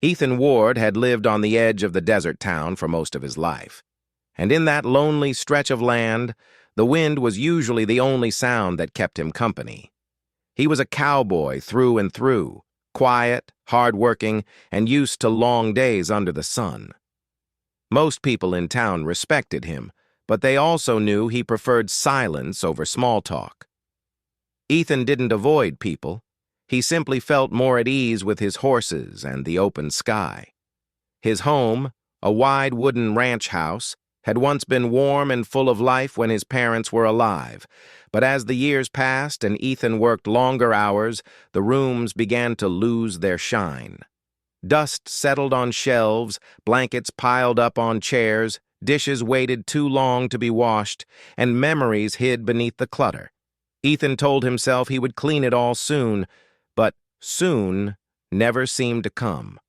Ethan Ward had lived on the edge of the desert town for most of his life, and in that lonely stretch of land, the wind was usually the only sound that kept him company. He was a cowboy through and through, quiet, hard-working, and used to long days under the sun. Most people in town respected him, but they also knew he preferred silence over small talk. Ethan didn't avoid people. He simply felt more at ease with his horses and the open sky. His home, a wide wooden ranch house, had once been warm and full of life when his parents were alive, but as the years passed and Ethan worked longer hours, the rooms began to lose their shine. Dust settled on shelves, blankets piled up on chairs, dishes waited too long to be washed, and memories hid beneath the clutter. Ethan told himself he would clean it all soon, but soon never seemed to come.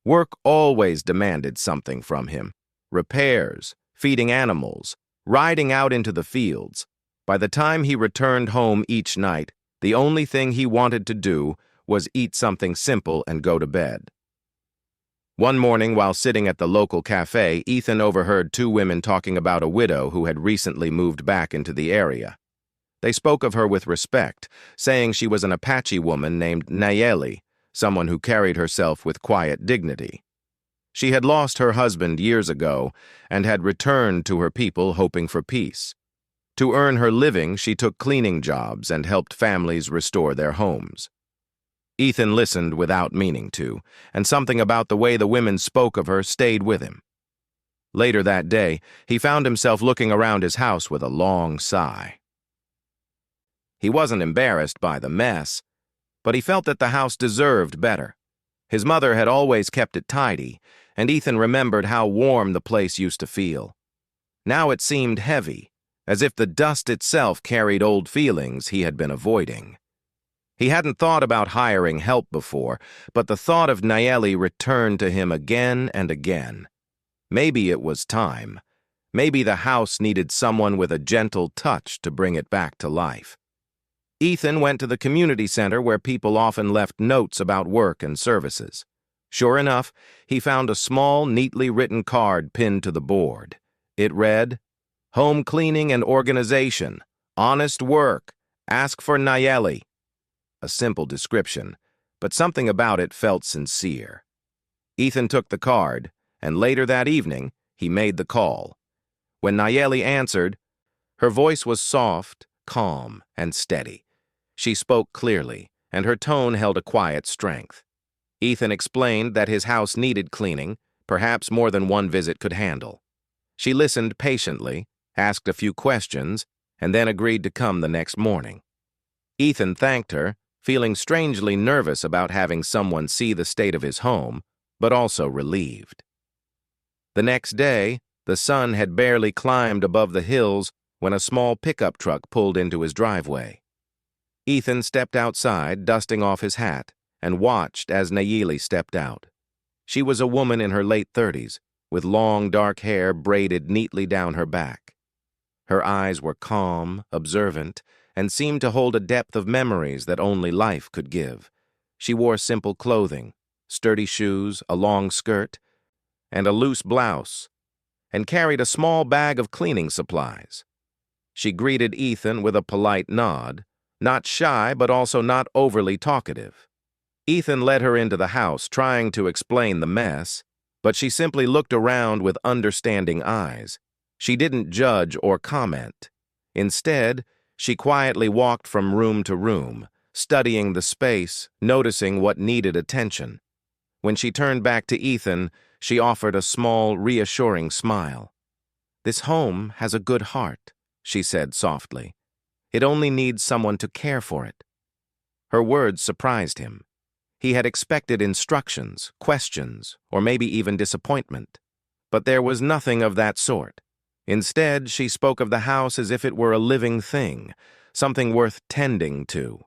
Work always demanded something from him. Repairs, feeding animals, riding out into the fields. By the time he returned home each night, the only thing he wanted to do was eat something simple and go to bed. One morning, while sitting at the local cafe, Ethan overheard two women talking about a widow who had recently moved back into the area. They spoke of her with respect, saying she was an Apache woman named Nayeli, someone who carried herself with quiet dignity. She had lost her husband years ago and had returned to her people hoping for peace. To earn her living, she took cleaning jobs and helped families restore their homes. Ethan listened without meaning to, and something about the way the women spoke of her stayed with him. Later that day, he found himself looking around his house with a long sigh. He wasn't embarrassed by the mess, but he felt that the house deserved better. His mother had always kept it tidy, and Ethan remembered how warm the place used to feel. Now it seemed heavy, as if the dust itself carried old feelings he had been avoiding. He hadn't thought about hiring help before, but the thought of Nayeli returned to him again and again. Maybe it was time. Maybe the house needed someone with a gentle touch to bring it back to life. Ethan went to the community center where people often left notes about work and services. Sure enough, he found a small, neatly written card pinned to the board. It read, "Home cleaning and organization. Honest work. Ask for Nayeli." A simple description, but something about it felt sincere. Ethan took the card, and later that evening, he made the call. When Nayeli answered, her voice was soft, calm, and steady. She spoke clearly, and her tone held a quiet strength. Ethan explained that his house needed cleaning, perhaps more than one visit could handle. She listened patiently, asked a few questions, and then agreed to come the next morning. Ethan thanked her, feeling strangely nervous about having someone see the state of his home, but also relieved. The next day, the sun had barely climbed above the hills when a small pickup truck pulled into his driveway. Ethan stepped outside, dusting off his hat, and watched as Nayeli stepped out. She was a woman in her late 30s, with long dark hair braided neatly down her back. Her eyes were calm, observant, and seemed to hold a depth of memories that only life could give. She wore simple clothing, sturdy shoes, a long skirt, and a loose blouse, and carried a small bag of cleaning supplies. She greeted Ethan with a polite nod, not shy but also not overly talkative. Ethan led her into the house, trying to explain the mess, but she simply looked around with understanding eyes. She didn't judge or comment. Instead, she quietly walked from room to room, studying the space, noticing what needed attention. When she turned back to Ethan, she offered a small, reassuring smile. "This home has a good heart," she said softly. "It only needs someone to care for it." Her words surprised him. He had expected instructions, questions, or maybe even disappointment. But there was nothing of that sort. Instead, she spoke of the house as if it were a living thing, something worth tending to.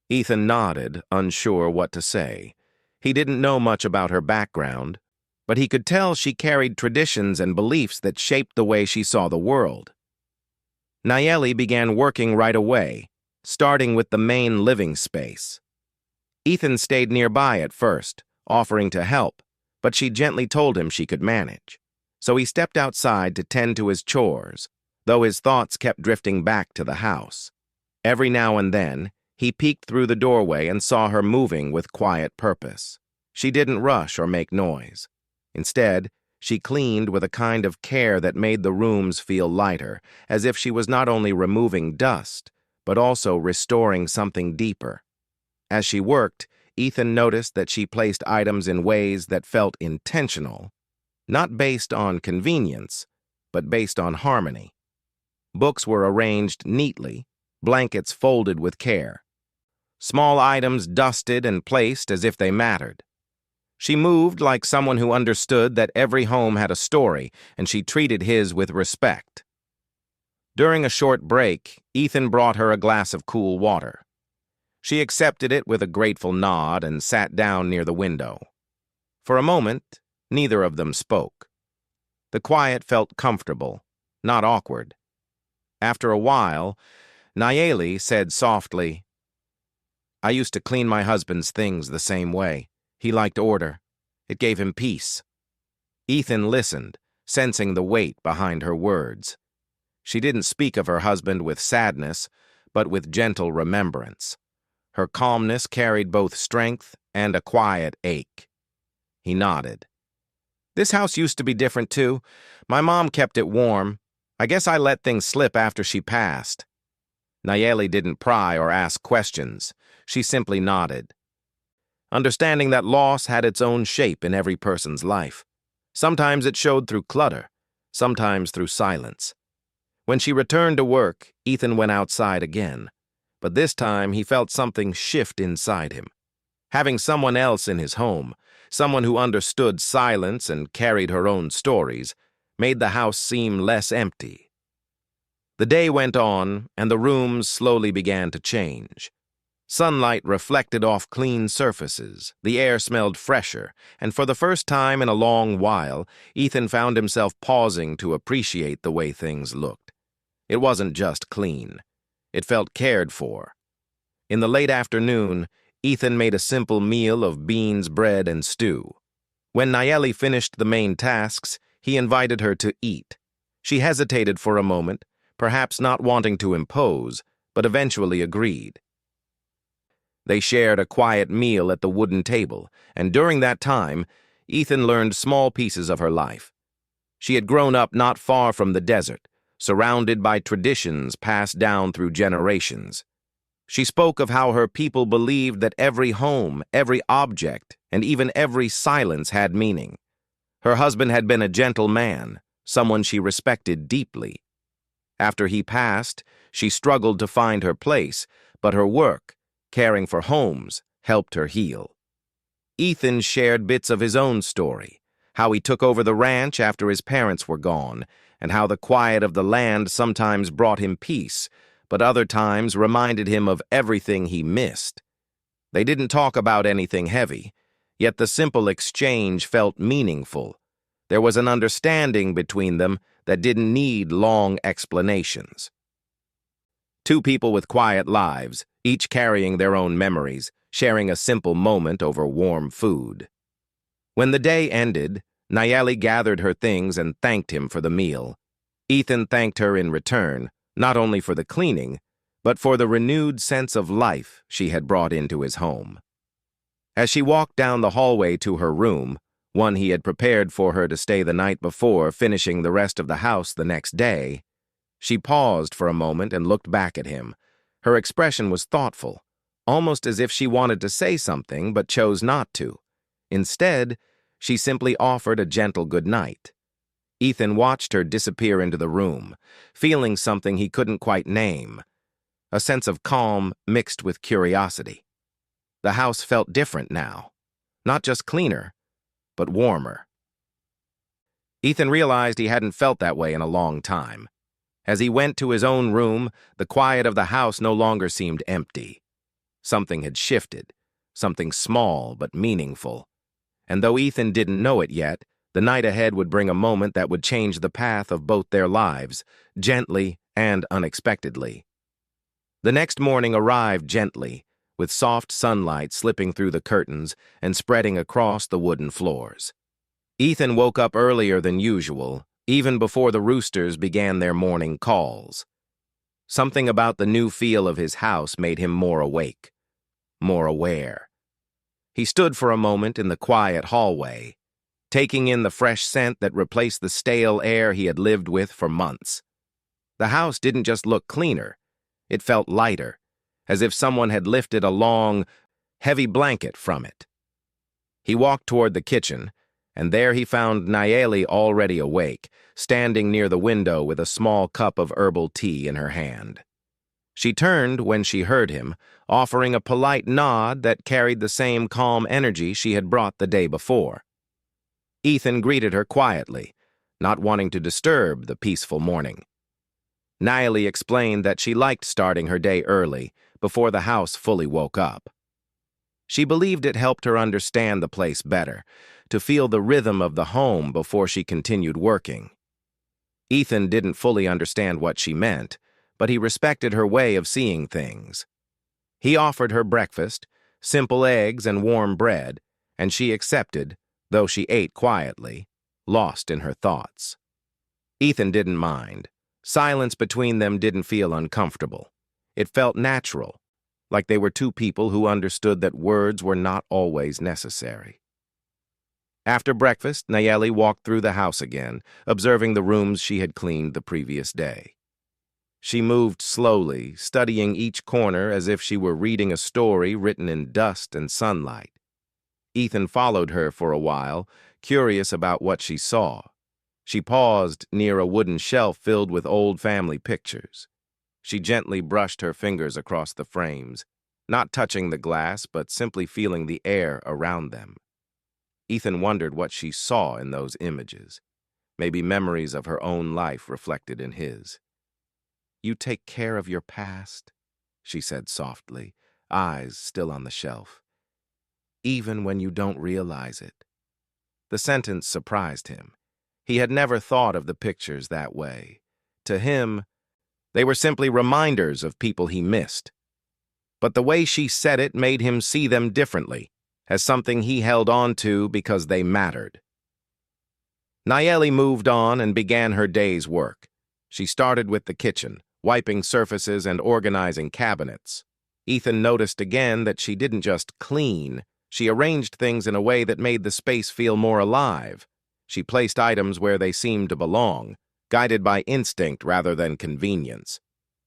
Ethan nodded, unsure what to say. He didn't know much about her background, but he could tell she carried traditions and beliefs that shaped the way she saw the world. Nayeli began working right away, starting with the main living space. Ethan stayed nearby at first, offering to help, but she gently told him she could manage. So he stepped outside to tend to his chores, though his thoughts kept drifting back to the house. Every now and then, he peeked through the doorway and saw her moving with quiet purpose. She didn't rush or make noise. Instead, she cleaned with a kind of care that made the rooms feel lighter, as if she was not only removing dust, but also restoring something deeper. As she worked, Ethan noticed that she placed items in ways that felt intentional, not based on convenience, but based on harmony. Books were arranged neatly, blankets folded with care. Small items dusted and placed as if they mattered. She moved like someone who understood that every home had a story, and she treated his with respect. During a short break, Ethan brought her a glass of cool water. She accepted it with a grateful nod and sat down near the window. For a moment, neither of them spoke. The quiet felt comfortable, not awkward. After a while, Nayeli said softly, "I used to clean my husband's things the same way. He liked order. It gave him peace." Ethan listened, sensing the weight behind her words. She didn't speak of her husband with sadness, but with gentle remembrance. Her calmness carried both strength and a quiet ache. He nodded. "This house used to be different too. My mom kept it warm. I guess I let things slip after she passed." Nayeli didn't pry or ask questions. She simply nodded, understanding that loss had its own shape in every person's life. Sometimes it showed through clutter, sometimes through silence. When she returned to work, Ethan went outside again. But this time he felt something shift inside him. Having someone else in his home, someone who understood silence and carried her own stories, made the house seem less empty. The day went on, and the rooms slowly began to change. Sunlight reflected off clean surfaces, the air smelled fresher, and for the first time in a long while, Ethan found himself pausing to appreciate the way things looked. It wasn't just clean. It felt cared for. In the late afternoon, Ethan made a simple meal of beans, bread, and stew. When Nayeli finished the main tasks, he invited her to eat. She hesitated for a moment, perhaps not wanting to impose, but eventually agreed. They shared a quiet meal at the wooden table, and during that time, Ethan learned small pieces of her life. She had grown up not far from the desert, surrounded by traditions passed down through generations. She spoke of how her people believed that every home, every object, and even every silence had meaning. Her husband had been a gentle man, someone she respected deeply. After he passed, she struggled to find her place, but her work, caring for homes, helped her heal. Ethan shared bits of his own story, how he took over the ranch after his parents were gone, and how the quiet of the land sometimes brought him peace, but other times reminded him of everything he missed. They didn't talk about anything heavy, yet the simple exchange felt meaningful. There was an understanding between them that didn't need long explanations. Two people with quiet lives, each carrying their own memories, sharing a simple moment over warm food. When the day ended, Nayeli gathered her things and thanked him for the meal. Ethan thanked her in return, not only for the cleaning, but for the renewed sense of life she had brought into his home. As she walked down the hallway to her room, one he had prepared for her to stay the night before, finishing the rest of the house the next day, she paused for a moment and looked back at him. Her expression was thoughtful, almost as if she wanted to say something but chose not to. Instead, she simply offered a gentle good night. Ethan watched her disappear into the room, feeling something he couldn't quite name, a sense of calm mixed with curiosity. The house felt different now, not just cleaner, but warmer. Ethan realized he hadn't felt that way in a long time. As he went to his own room, the quiet of the house no longer seemed empty. Something had shifted, something small but meaningful. And though Ethan didn't know it yet, the night ahead would bring a moment that would change the path of both their lives, gently and unexpectedly. The next morning arrived gently, with soft sunlight slipping through the curtains and spreading across the wooden floors. Ethan woke up earlier than usual, even before the roosters began their morning calls. Something about the new feel of his house made him more awake, more aware. He stood for a moment in the quiet hallway, taking in the fresh scent that replaced the stale air he had lived with for months. The house didn't just look cleaner, it felt lighter, as if someone had lifted a long, heavy blanket from it. He walked toward the kitchen, and there he found Nayeli already awake, standing near the window with a small cup of herbal tea in her hand. She turned when she heard him, offering a polite nod that carried the same calm energy she had brought the day before. Ethan greeted her quietly, not wanting to disturb the peaceful morning. Nayeli explained that she liked starting her day early, before the house fully woke up. She believed it helped her understand the place better, to feel the rhythm of the home before she continued working. Ethan didn't fully understand what she meant, but he respected her way of seeing things. He offered her breakfast, simple eggs and warm bread, and she accepted, though she ate quietly, lost in her thoughts. Ethan didn't mind. Silence between them didn't feel uncomfortable. It felt natural, like they were two people who understood that words were not always necessary. After breakfast, Nayeli walked through the house again, observing the rooms she had cleaned the previous day. She moved slowly, studying each corner as if she were reading a story written in dust and sunlight. Ethan followed her for a while, curious about what she saw. She paused near a wooden shelf filled with old family pictures. She gently brushed her fingers across the frames, not touching the glass but simply feeling the air around them. Ethan wondered what she saw in those images, maybe memories of her own life reflected in his. "You take care of your past," she said softly, eyes still on the shelf, "even when you don't realize it." The sentence surprised him. He had never thought of the pictures that way. To him, they were simply reminders of people he missed. But the way she said it made him see them differently, as something he held on to because they mattered. Nayeli moved on and began her day's work. She started with the kitchen, wiping surfaces and organizing cabinets. Ethan noticed again that she didn't just clean, she arranged things in a way that made the space feel more alive. She placed items where they seemed to belong, guided by instinct rather than convenience.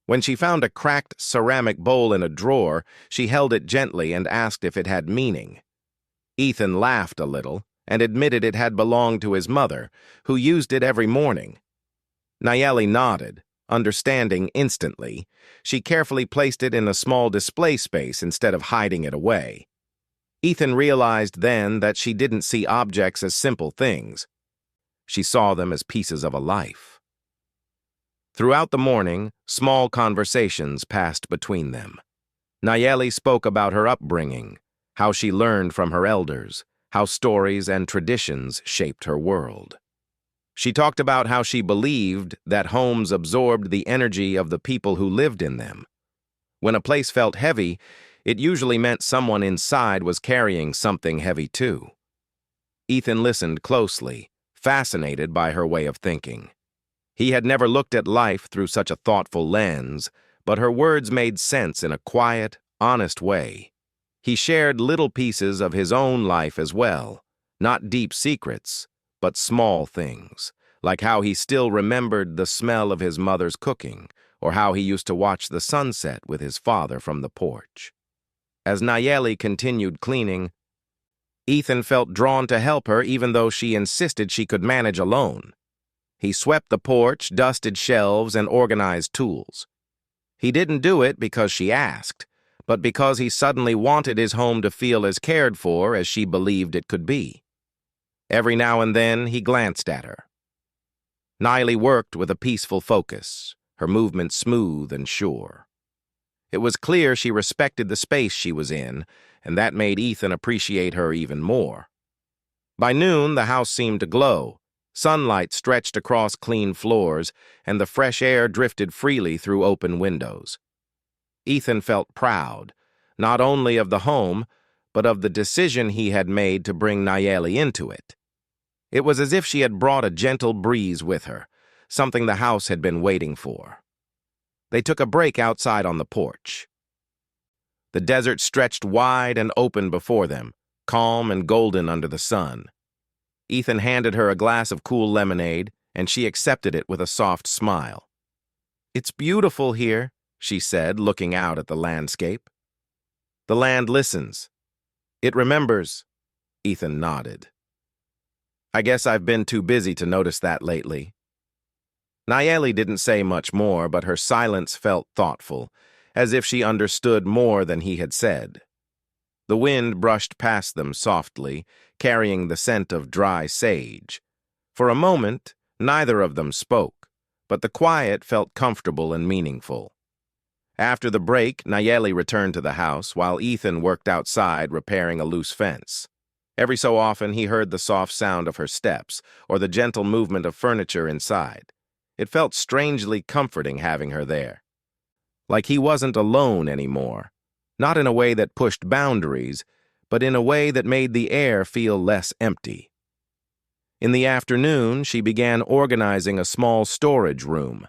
When she found a cracked ceramic bowl in a drawer, she held it gently and asked if it had meaning. Ethan laughed a little and admitted it had belonged to his mother, who used it every morning. Nayeli nodded, understanding instantly. She carefully placed it in a small display space instead of hiding it away. Ethan realized then that she didn't see objects as simple things. She saw them as pieces of a life. Throughout the morning, small conversations passed between them. Nayeli spoke about her upbringing, how she learned from her elders, how stories and traditions shaped her world. She talked about how she believed that homes absorbed the energy of the people who lived in them. When a place felt heavy, it usually meant someone inside was carrying something heavy too. Ethan listened closely, fascinated by her way of thinking. He had never looked at life through such a thoughtful lens, but her words made sense in a quiet, honest way. He shared little pieces of his own life as well, not deep secrets, but small things, like how he still remembered the smell of his mother's cooking, or how he used to watch the sunset with his father from the porch. As Nayeli continued cleaning, Ethan felt drawn to help her even though she insisted she could manage alone. He swept the porch, dusted shelves, and organized tools. He didn't do it because she asked, but because he suddenly wanted his home to feel as cared for as she believed it could be. Every now and then, he glanced at her. Nayeli worked with a peaceful focus, her movements smooth and sure. It was clear she respected the space she was in, and that made Ethan appreciate her even more. By noon, the house seemed to glow. Sunlight stretched across clean floors, and the fresh air drifted freely through open windows. Ethan felt proud, not only of the home, but of the decision he had made to bring Nayeli into it. It was as if she had brought a gentle breeze with her, something the house had been waiting for. They took a break outside on the porch. The desert stretched wide and open before them, calm and golden under the sun. Ethan handed her a glass of cool lemonade, and she accepted it with a soft smile. "It's beautiful here," she said, looking out at the landscape. "The land listens. It remembers." Ethan nodded. "I guess I've been too busy to notice that lately." Nayeli didn't say much more, but her silence felt thoughtful, as if she understood more than he had said. The wind brushed past them softly, carrying the scent of dry sage. For a moment, neither of them spoke, but the quiet felt comfortable and meaningful. After the break, Nayeli returned to the house, while Ethan worked outside repairing a loose fence. Every so often, he heard the soft sound of her steps, or the gentle movement of furniture inside. It felt strangely comforting having her there. Like he wasn't alone anymore, not in a way that pushed boundaries, but in a way that made the air feel less empty. In the afternoon, she began organizing a small storage room.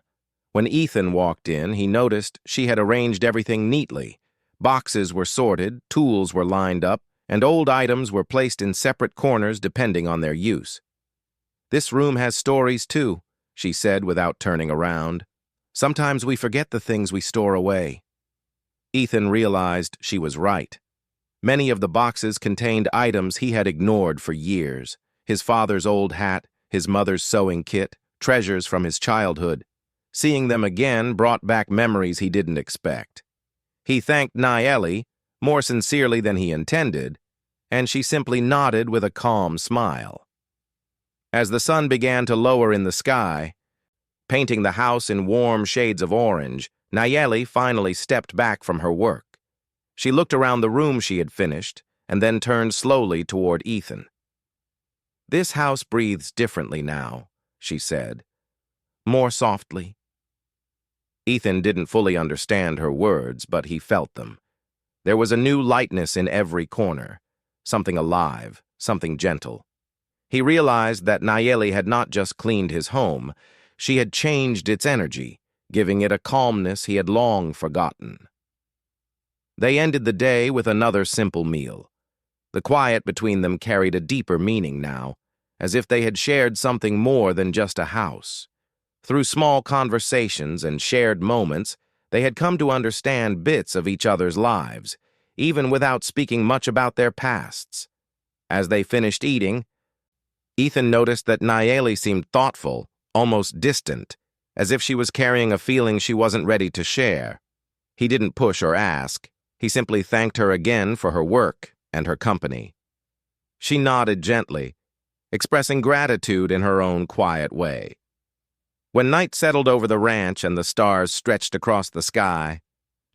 When Ethan walked in, he noticed she had arranged everything neatly. Boxes were sorted, tools were lined up, and old items were placed in separate corners depending on their use. "This room has stories too," she said without turning around. "Sometimes we forget the things we store away." Ethan realized she was right. Many of the boxes contained items he had ignored for years. His father's old hat, his mother's sewing kit, treasures from his childhood. Seeing them again brought back memories he didn't expect. He thanked Nayeli, more sincerely than he intended, and she simply nodded with a calm smile. As the sun began to lower in the sky, painting the house in warm shades of orange, Nayeli finally stepped back from her work. She looked around the room she had finished, and then turned slowly toward Ethan. "This house breathes differently now," she said, "more softly." Ethan didn't fully understand her words, but he felt them. There was a new lightness in every corner, something alive, something gentle. He realized that Nayeli had not just cleaned his home, she had changed its energy, giving it a calmness he had long forgotten. They ended the day with another simple meal. The quiet between them carried a deeper meaning now, as if they had shared something more than just a house. Through small conversations and shared moments, they had come to understand bits of each other's lives, even without speaking much about their pasts. As they finished eating, Ethan noticed that Nayeli seemed thoughtful, almost distant, as if she was carrying a feeling she wasn't ready to share. He didn't push or ask. He simply thanked her again for her work and her company. She nodded gently, expressing gratitude in her own quiet way. When night settled over the ranch and the stars stretched across the sky,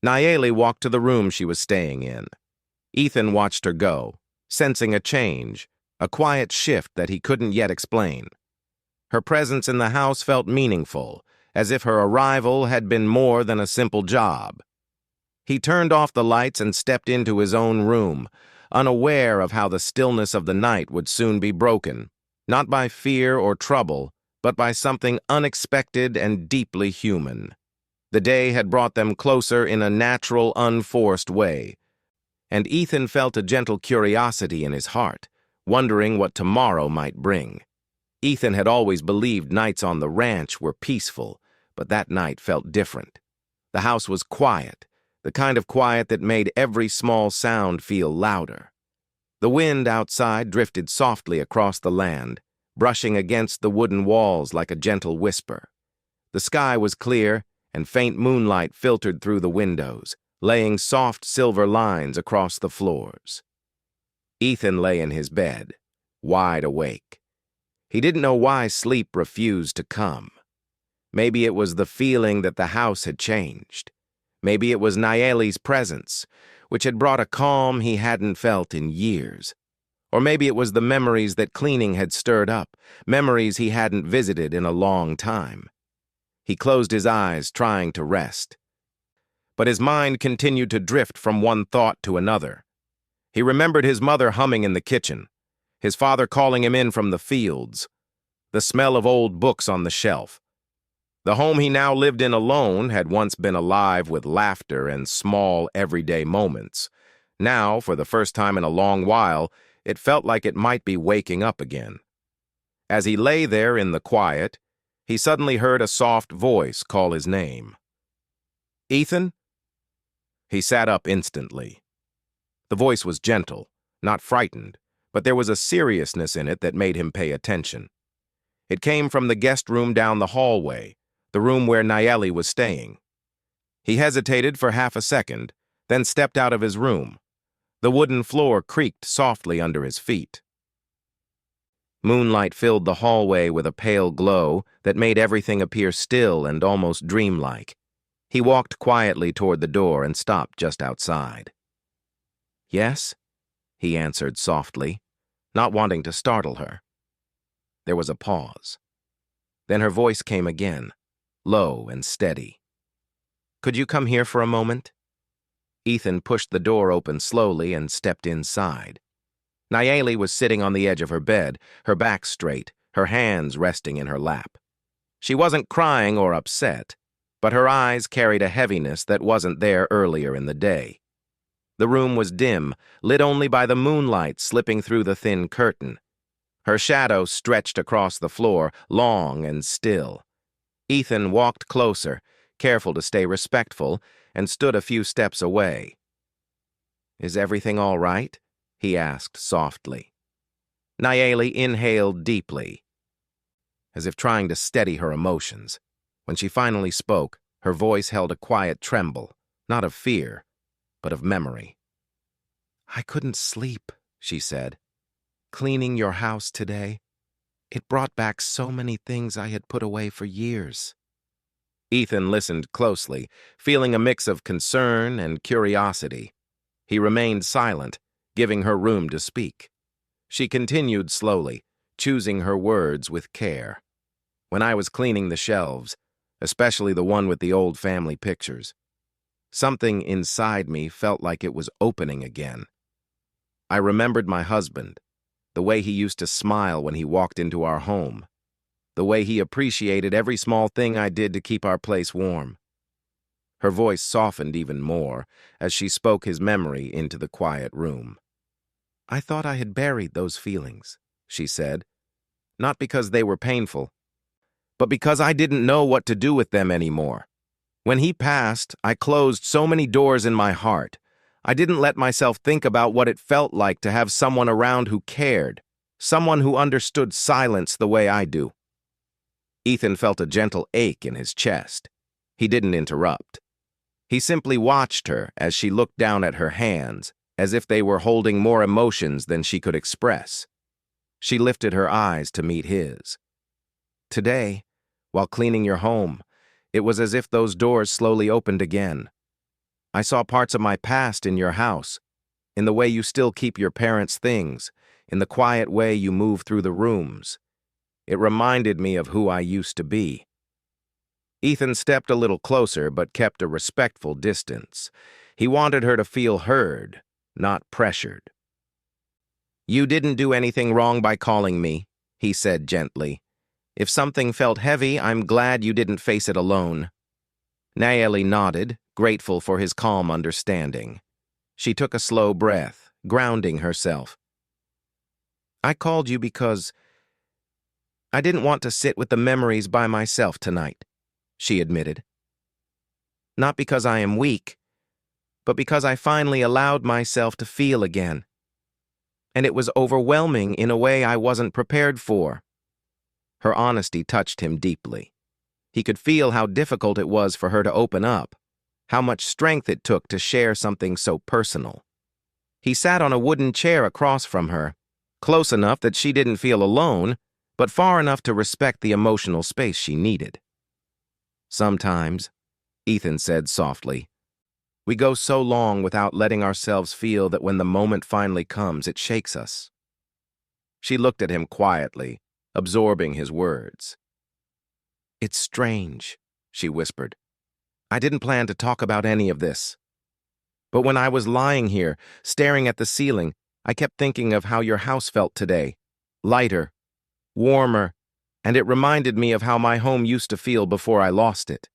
Nayeli walked to the room she was staying in. Ethan watched her go, sensing a change, a quiet shift that he couldn't yet explain. Her presence in the house felt meaningful, as if her arrival had been more than a simple job. He turned off the lights and stepped into his own room, unaware of how the stillness of the night would soon be broken, not by fear or trouble, but by something unexpected and deeply human. The day had brought them closer in a natural, unforced way, and Ethan felt a gentle curiosity in his heart, wondering what tomorrow might bring. Ethan had always believed nights on the ranch were peaceful, but that night felt different. The house was quiet, the kind of quiet that made every small sound feel louder. The wind outside drifted softly across the land, brushing against the wooden walls like a gentle whisper. The sky was clear, and faint moonlight filtered through the windows, laying soft silver lines across the floors. Ethan lay in his bed, wide awake. He didn't know why sleep refused to come. Maybe it was the feeling that the house had changed. Maybe it was Nayeli's presence, which had brought a calm he hadn't felt in years. Or maybe it was the memories that cleaning had stirred up, memories he hadn't visited in a long time. He closed his eyes, trying to rest. but his mind continued to drift from one thought to another. He remembered his mother humming in the kitchen, his father calling him in from the fields, the smell of old books on the shelf. The home he now lived in alone had once been alive with laughter and small, everyday moments. Now, for the first time in a long while, it felt like it might be waking up again. As he lay there in the quiet, he suddenly heard a soft voice call his name. "Ethan?" He sat up instantly. The voice was gentle, not frightened, but there was a seriousness in it that made him pay attention. It came from the guest room down the hallway, the room where Nayeli was staying. He hesitated for half a second, then stepped out of his room. The wooden floor creaked softly under his feet. Moonlight filled the hallway with a pale glow that made everything appear still and almost dreamlike. He walked quietly toward the door and stopped just outside. "Yes?" he answered softly, not wanting to startle her. There was a pause. Then her voice came again, low and steady. "Could you come here for a moment?" Ethan pushed the door open slowly and stepped inside. Nayeli was sitting on the edge of her bed, her back straight, her hands resting in her lap. She wasn't crying or upset, but her eyes carried a heaviness that wasn't there earlier in the day. The room was dim, lit only by the moonlight slipping through the thin curtain. Her shadow stretched across the floor, long and still. Ethan walked closer, careful to stay respectful, and stood a few steps away. "Is everything all right?" he asked softly. Nayeli inhaled deeply, as if trying to steady her emotions. When she finally spoke, her voice held a quiet tremble, not of fear, but of memory. "I couldn't sleep," she said. "Cleaning your house today. It brought back so many things I had put away for years." Ethan listened closely, feeling a mix of concern and curiosity. He remained silent, giving her room to speak. She continued slowly, choosing her words with care. "When I was cleaning the shelves, especially the one with the old family pictures, something inside me felt like it was opening again. I remembered my husband, the way he used to smile when he walked into our home, the way he appreciated every small thing I did to keep our place warm." Her voice softened even more as she spoke his memory into the quiet room. "I thought I had buried those feelings," she said, "not because they were painful, but because I didn't know what to do with them anymore. When he passed, I closed so many doors in my heart. I didn't let myself think about what it felt like to have someone around who cared, someone who understood silence the way I do." Ethan felt a gentle ache in his chest. He didn't interrupt. He simply watched her as she looked down at her hands, as if they were holding more emotions than she could express. She lifted her eyes to meet his. "Today, while cleaning your home, it was as if those doors slowly opened again. I saw parts of my past in your house, in the way you still keep your parents' things, in the quiet way you move through the rooms. It reminded me of who I used to be." Ethan stepped a little closer but kept a respectful distance. He wanted her to feel heard, not pressured. "You didn't do anything wrong by calling me," he said gently. "If something felt heavy, I'm glad you didn't face it alone." Nayeli nodded, grateful for his calm understanding. She took a slow breath, grounding herself. "I called you because I didn't want to sit with the memories by myself tonight," she admitted. "Not because I am weak, but because I finally allowed myself to feel again. And it was overwhelming in a way I wasn't prepared for." Her honesty touched him deeply. He could feel how difficult it was for her to open up, how much strength it took to share something so personal. He sat on a wooden chair across from her, close enough that she didn't feel alone, but far enough to respect the emotional space she needed. "Sometimes," Ethan said softly, "we go so long without letting ourselves feel that when the moment finally comes, it shakes us." She looked at him quietly, absorbing his words. "It's strange," she whispered. I didn't plan to talk about any of this. But when I was lying here, staring at the ceiling, I kept thinking of how your house felt today. Lighter, warmer, and it reminded me of how my home used to feel before I lost it.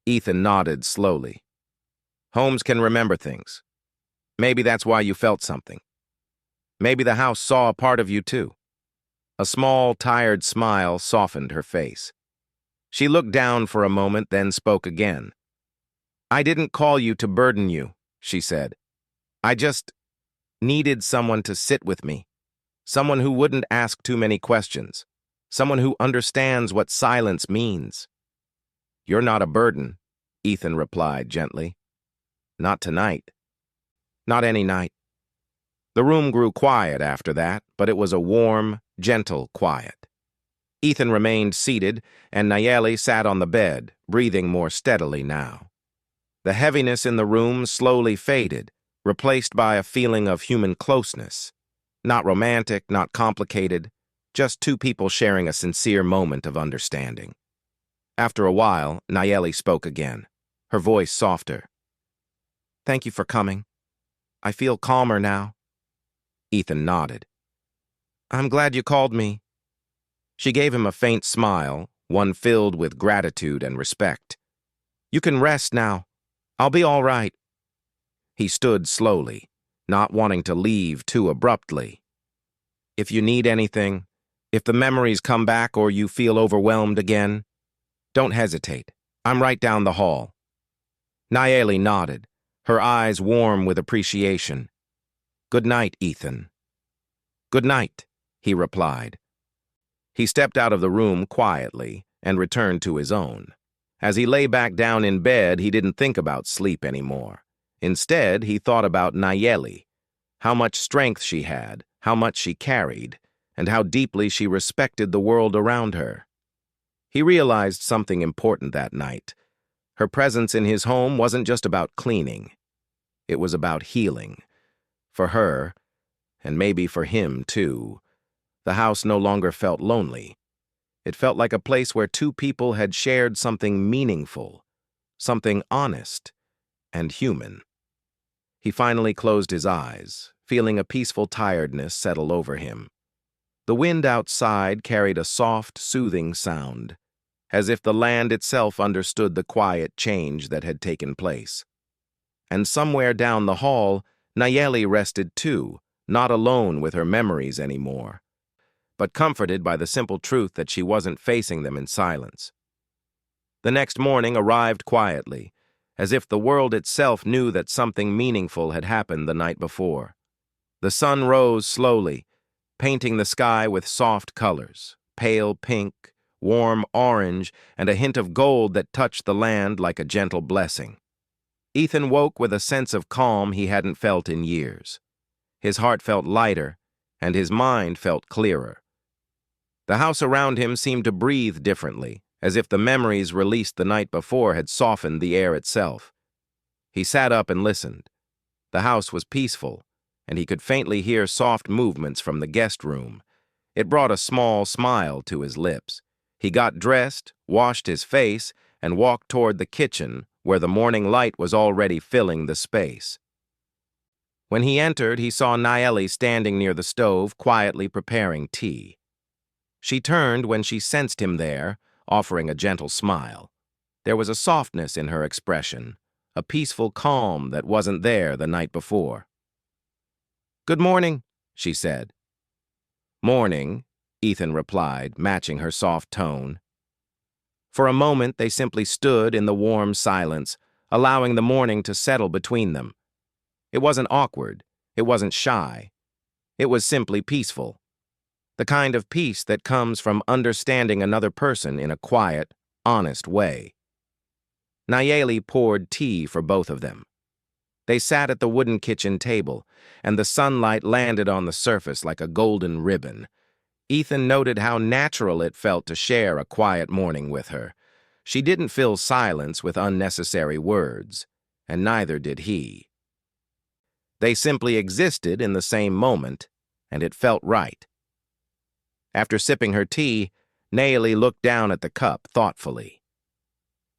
Ethan nodded slowly. Homes can remember things. Maybe that's why you felt something. Maybe the house saw a part of you too. A small, tired smile softened her face. She looked down for a moment, then spoke again. I didn't call you to burden you, she said. I just needed someone to sit with me. Someone who wouldn't ask too many questions. Someone who understands what silence means. You're not a burden, Ethan replied gently. Not tonight. Not any night. The room grew quiet after that, but it was a warm, gentle quiet. Ethan remained seated, and Nayeli sat on the bed, breathing more steadily now. The heaviness in the room slowly faded, replaced by a feeling of human closeness. Not romantic, not complicated, just two people sharing a sincere moment of understanding. After a while, Nayeli spoke again, her voice softer. Thank you for coming. I feel calmer now. Ethan nodded. I'm glad you called me. She gave him a faint smile, one filled with gratitude and respect. You can rest now. I'll be all right. He stood slowly, not wanting to leave too abruptly. If you need anything, if the memories come back or you feel overwhelmed again, don't hesitate. I'm right down the hall. Nayeli nodded, her eyes warm with appreciation. Good night, Ethan. Good night, he replied. He stepped out of the room quietly and returned to his own. As he lay back down in bed, he didn't think about sleep anymore. Instead, he thought about Nayeli, how much strength she had, how much she carried, and how deeply she respected the world around her. He realized something important that night. Her presence in his home wasn't just about cleaning. It was about healing. For her, and maybe for him too, the house no longer felt lonely. It felt like a place where two people had shared something meaningful, something honest and human. He finally closed his eyes, feeling a peaceful tiredness settle over him. The wind outside carried a soft, soothing sound, as if the land itself understood the quiet change that had taken place. And somewhere down the hall, Nayeli rested too, not alone with her memories anymore, but comforted by the simple truth that she wasn't facing them in silence. The next morning arrived quietly, as if the world itself knew that something meaningful had happened the night before. The sun rose slowly, painting the sky with soft colors, pale pink, warm orange, and a hint of gold that touched the land like a gentle blessing. Ethan woke with a sense of calm he hadn't felt in years. His heart felt lighter, and his mind felt clearer. The house around him seemed to breathe differently, as if the memories released the night before had softened the air itself. He sat up and listened. The house was peaceful, and he could faintly hear soft movements from the guest room. It brought a small smile to his lips. He got dressed, washed his face, and walked toward the kitchen, where the morning light was already filling the space. When he entered, he saw Nayeli standing near the stove, quietly preparing tea. She turned when she sensed him there, offering a gentle smile. There was a softness in her expression, a peaceful calm that wasn't there the night before. "Good morning," she said. "Morning," Ethan replied, matching her soft tone. For a moment, they simply stood in the warm silence, allowing the morning to settle between them. It wasn't awkward. It wasn't shy. It was simply peaceful. The kind of peace that comes from understanding another person in a quiet, honest way. Nayeli poured tea for both of them. They sat at the wooden kitchen table, and the sunlight landed on the surface like a golden ribbon. Ethan noted how natural it felt to share a quiet morning with her. She didn't fill silence with unnecessary words, and neither did he. They simply existed in the same moment, and it felt right. After sipping her tea, Nayeli looked down at the cup thoughtfully.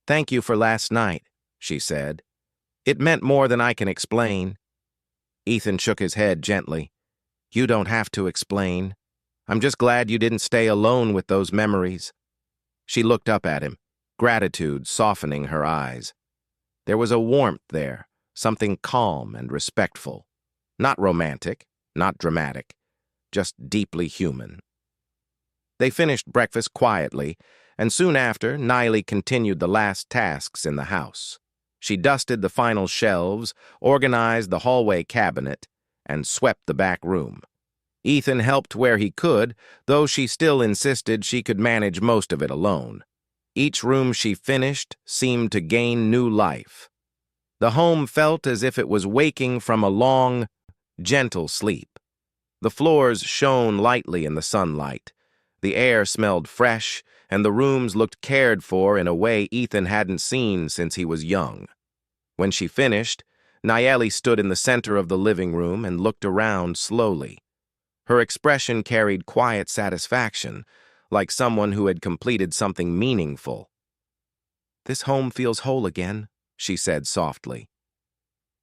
"Thank you for last night," she said. "It meant more than I can explain." Ethan shook his head gently. "You don't have to explain. I'm just glad you didn't stay alone with those memories." She looked up at him, gratitude softening her eyes. There was a warmth there, something calm and respectful. Not romantic, not dramatic, just deeply human. They finished breakfast quietly, and soon after, Niley continued the last tasks in the house. She dusted the final shelves, organized the hallway cabinet, and swept the back room. Ethan helped where he could, though she still insisted she could manage most of it alone. Each room she finished seemed to gain new life. The home felt as if it was waking from a long, gentle sleep. The floors shone lightly in the sunlight. The air smelled fresh, and the rooms looked cared for in a way Ethan hadn't seen since he was young. When she finished, Nayeli stood in the center of the living room and looked around slowly. Her expression carried quiet satisfaction, like someone who had completed something meaningful. "This home feels whole again," she said softly.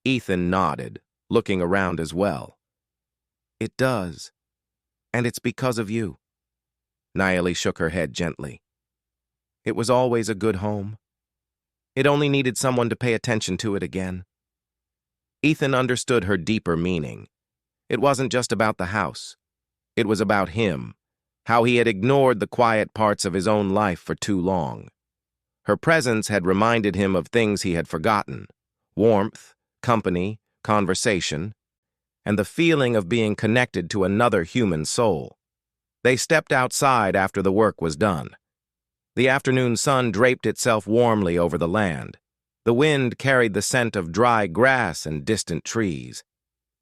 Ethan nodded, looking around as well. "It does, and it's because of you." Nayeli shook her head gently. "It was always a good home. It only needed someone to pay attention to it again." Ethan understood her deeper meaning. It wasn't just about the house. It was about him, how he had ignored the quiet parts of his own life for too long. Her presence had reminded him of things he had forgotten: warmth, company, conversation, and the feeling of being connected to another human soul. They stepped outside after the work was done. The afternoon sun draped itself warmly over the land. The wind carried the scent of dry grass and distant trees.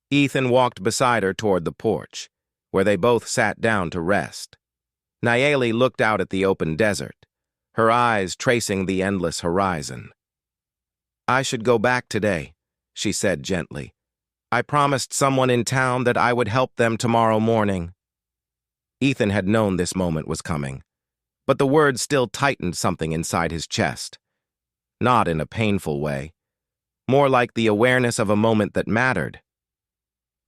Ethan walked beside her toward the porch, where they both sat down to rest. Nayeli looked out at the open desert, her eyes tracing the endless horizon. "I should go back today," she said gently. "I promised someone in town that I would help them tomorrow morning." Ethan had known this moment was coming, but the words still tightened something inside his chest. Not in a painful way, more like the awareness of a moment that mattered.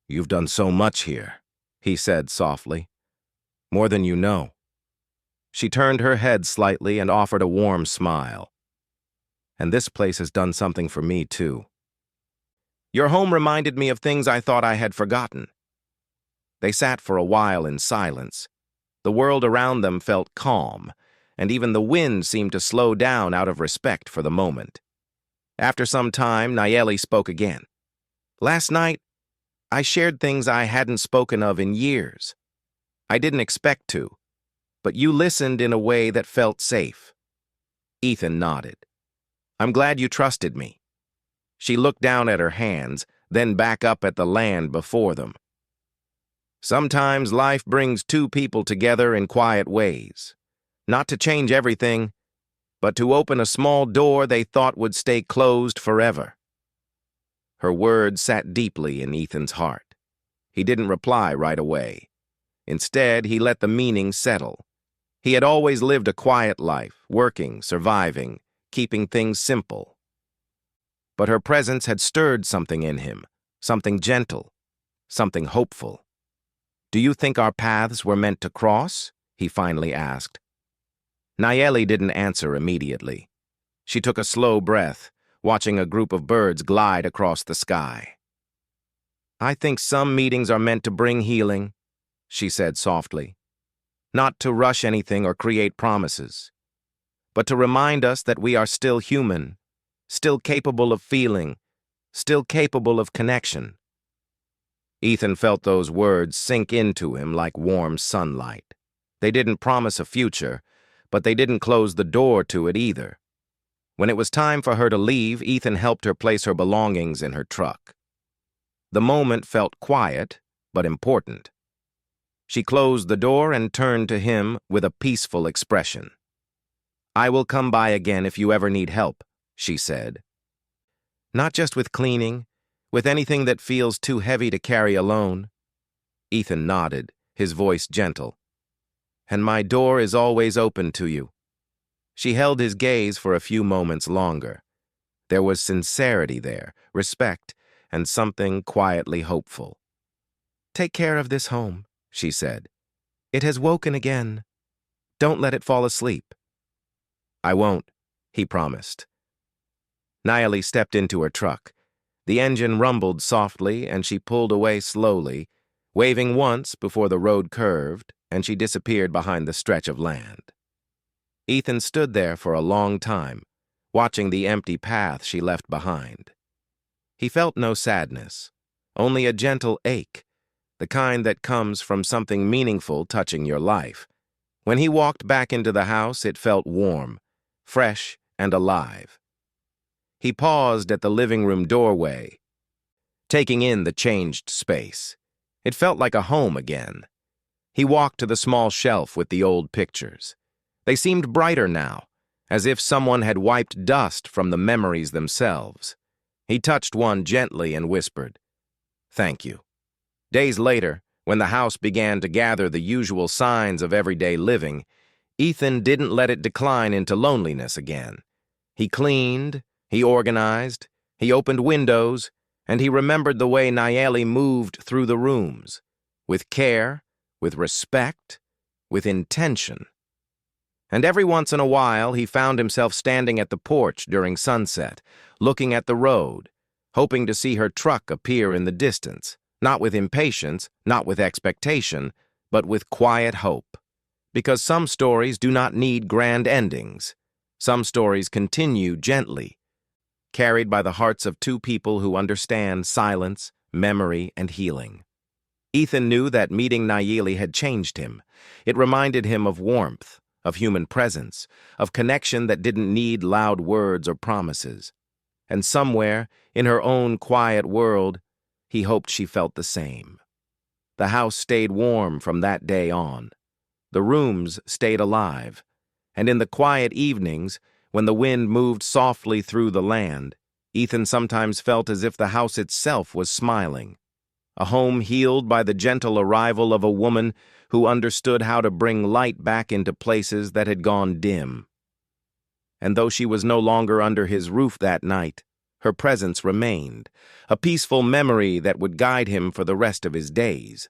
"You've done so much here," he said softly. "More than you know." She turned her head slightly and offered a warm smile. "And this place has done something for me, too. Your home reminded me of things I thought I had forgotten." They sat for a while in silence. The world around them felt calm, and even the wind seemed to slow down out of respect for the moment. After some time, Nayeli spoke again. "Last night, I shared things I hadn't spoken of in years. I didn't expect to, but you listened in a way that felt safe." Ethan nodded. "I'm glad you trusted me." She looked down at her hands, then back up at the land before them. "Sometimes life brings two people together in quiet ways. Not to change everything, but to open a small door they thought would stay closed forever." Her words sat deeply in Ethan's heart. He didn't reply right away. Instead, he let the meaning settle. He had always lived a quiet life, working, surviving, keeping things simple. But her presence had stirred something in him, something gentle, something hopeful. "Do you think our paths were meant to cross?" he finally asked. Nayeli didn't answer immediately. She took a slow breath, watching a group of birds glide across the sky. "I think some meetings are meant to bring healing," she said softly. "Not to rush anything or create promises, but to remind us that we are still human, still capable of feeling, still capable of connection." Ethan felt those words sink into him like warm sunlight. They didn't promise a future, but they didn't close the door to it either. When it was time for her to leave, Ethan helped her place her belongings in her truck. The moment felt quiet, but important. She closed the door and turned to him with a peaceful expression. "I will come by again if you ever need help," she said. "Not just with cleaning, with anything that feels too heavy to carry alone." Ethan nodded, his voice gentle. "And my door is always open to you." She held his gaze for a few moments longer. There was sincerity there, respect, and something quietly hopeful. "Take care of this home," she said. "It has woken again. Don't let it fall asleep." "I won't," he promised. Nayeli stepped into her truck. The engine rumbled softly, and she pulled away slowly, waving once before the road curved, and she disappeared behind the stretch of land. Ethan stood there for a long time, watching the empty path she left behind. He felt no sadness, only a gentle ache, the kind that comes from something meaningful touching your life. When he walked back into the house, it felt warm, fresh, and alive. He paused at the living room doorway, taking in the changed space. It felt like a home again. He walked to the small shelf with the old pictures. They seemed brighter now, as if someone had wiped dust from the memories themselves. He touched one gently and whispered, "Thank you." Days later, when the house began to gather the usual signs of everyday living, Ethan didn't let it decline into loneliness again. He cleaned, he organized, he opened windows, and he remembered the way Nayeli moved through the rooms, with care, with respect, with intention. And every once in a while, he found himself standing at the porch during sunset, looking at the road, hoping to see her truck appear in the distance, not with impatience, not with expectation, but with quiet hope. Because some stories do not need grand endings. Some stories continue gently, carried by the hearts of two people who understand silence, memory, and healing. Ethan knew that meeting Nayeli had changed him. It reminded him of warmth, of human presence, of connection that didn't need loud words or promises. And somewhere, in her own quiet world, he hoped she felt the same. The house stayed warm from that day on. The rooms stayed alive. And in the quiet evenings, when the wind moved softly through the land, Ethan sometimes felt as if the house itself was smiling. A home healed by the gentle arrival of a woman who understood how to bring light back into places that had gone dim. And though she was no longer under his roof that night, her presence remained, a peaceful memory that would guide him for the rest of his days.